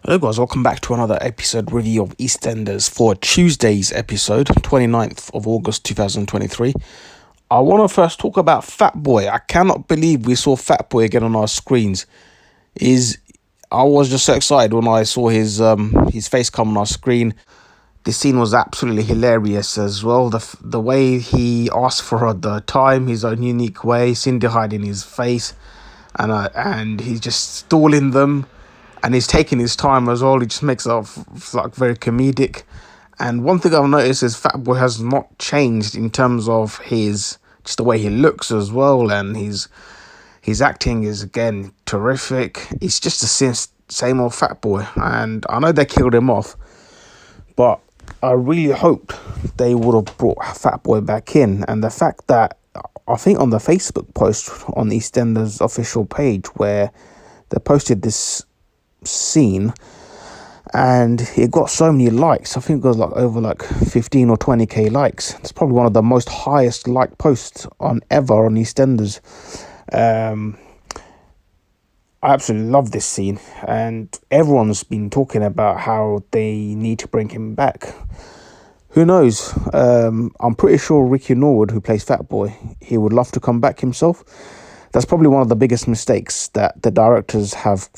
Hello guys, welcome back to another episode review of Eastenders for Tuesday's episode, 29th of August 2023. I want to first talk about Fatboy. I cannot believe we saw Fatboy again on our screens. I was just so excited when I saw his face come on our screen. The scene was absolutely hilarious as well. The way he asked for the time, his own unique way, Cindy hiding his face, and he's just stalling them. And he's taking his time as well. He just makes it like very comedic. And one thing I've noticed is Fatboy has not changed in terms of just the way he looks as well. And his acting is again terrific. It's just the same old Fatboy. And I know they killed him off, but I really hoped they would have brought Fatboy back in. And the fact that I think on the Facebook post on EastEnders official page where they posted this scene and it got so many likes. I think it was over 15 or 20k likes. It's probably one of the most highest like posts on EastEnders. I absolutely love this scene, and everyone's been talking about how they need to bring him back. Who knows? I'm pretty sure Ricky Norwood, who plays Fatboy, he would love to come back himself. That's probably one of the biggest mistakes that the directors have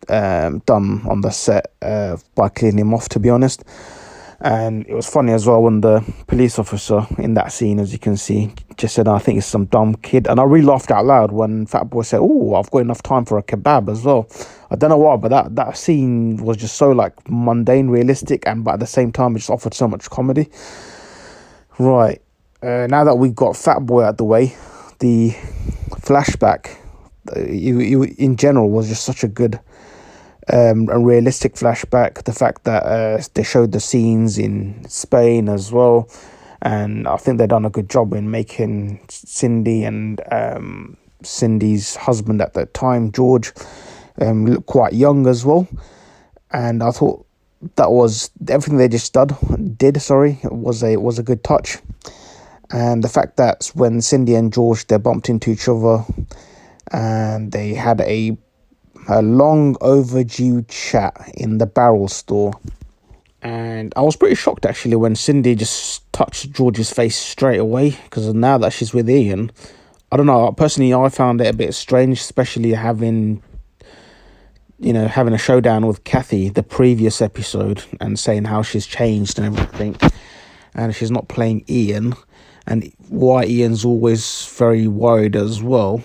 done on the set by cleaning him off, to be honest. And it was funny as well when the police officer in that scene, as you can see, just said, I think it's some dumb kid. And I really laughed out loud when Fatboy said, oh, I've got enough time for a kebab as well. I don't know why, but that scene was just so mundane, realistic, but at the same time it just offered so much comedy. Right, now that we've got Fatboy out the way, the flashback in general was just such a good a realistic flashback. The fact that they showed the scenes in Spain as well, and I think they've done a good job in making Cindy and Cindy's husband at that time, George, look quite young as well. And I thought that was everything they just did. Was a good touch. And the fact that when Cindy and George, they bumped into each other and they had a long overdue chat in the barrel store. And I was pretty shocked actually when Cindy just touched George's face straight away, because now that she's with Ian, I don't know, personally I found it a bit strange, especially having a showdown with Kathy the previous episode and saying how she's changed and everything, and she's not playing Ian, and why Ian's always very worried as well.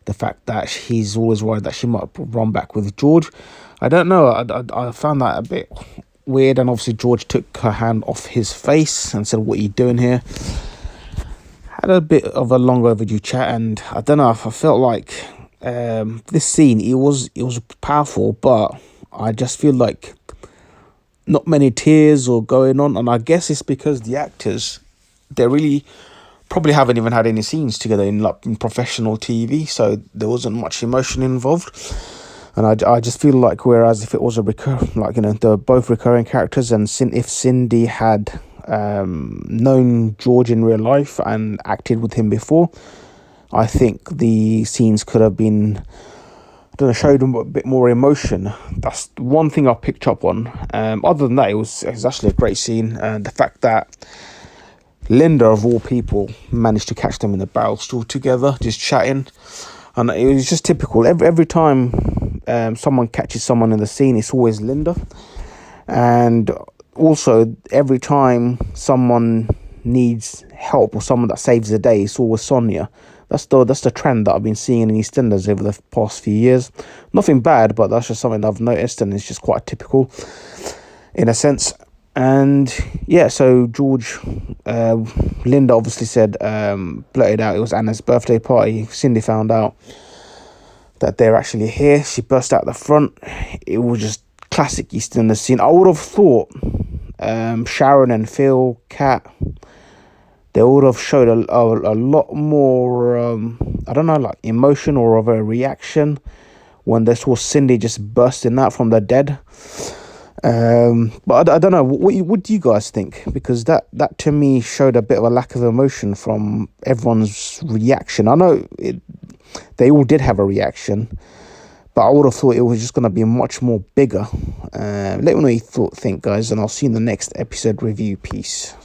The fact that he's always worried that she might run back with George. I don't know. I found that a bit weird. And obviously George took her hand off his face and said, what are you doing here? Had a bit of a long overdue chat. And I don't know, I felt like this scene, it was powerful. But I just feel like not many tears or going on. And I guess it's because the actors, they really probably haven't even had any scenes together in professional TV, so there wasn't much emotion involved. And I just feel like, whereas if it was they're both recurring characters, and if Cindy had known George in real life and acted with him before, I think the scenes could have been, showed them a bit more emotion. That's one thing I picked up on. Other than that, it was actually a great scene, and the fact that Linda, of all people, managed to catch them in the barrel store together, just chatting. And it was just typical. Every time someone catches someone in the scene, it's always Linda. And also, every time someone needs help or someone that saves the day, it's always Sonia. That's the trend that I've been seeing in EastEnders over the past few years. Nothing bad, but that's just something I've noticed, and it's just quite typical in a sense. And yeah, so George, Linda obviously said, blurted out it was Anna's birthday party. Cindy found out that they're actually here. She burst out the front. It was just classic EastEnders scene. I would have thought Sharon and Phil, Kat, they would have showed a lot more, emotion or of a reaction when they saw Cindy just bursting out from the dead. But I don't know, what do you guys think? Because that to me showed a bit of a lack of emotion from everyone's reaction. I know they all did have a reaction, But I would have thought it was just going to be much more bigger. Let me know what you think, guys, and I'll see you in the next episode review. Peace.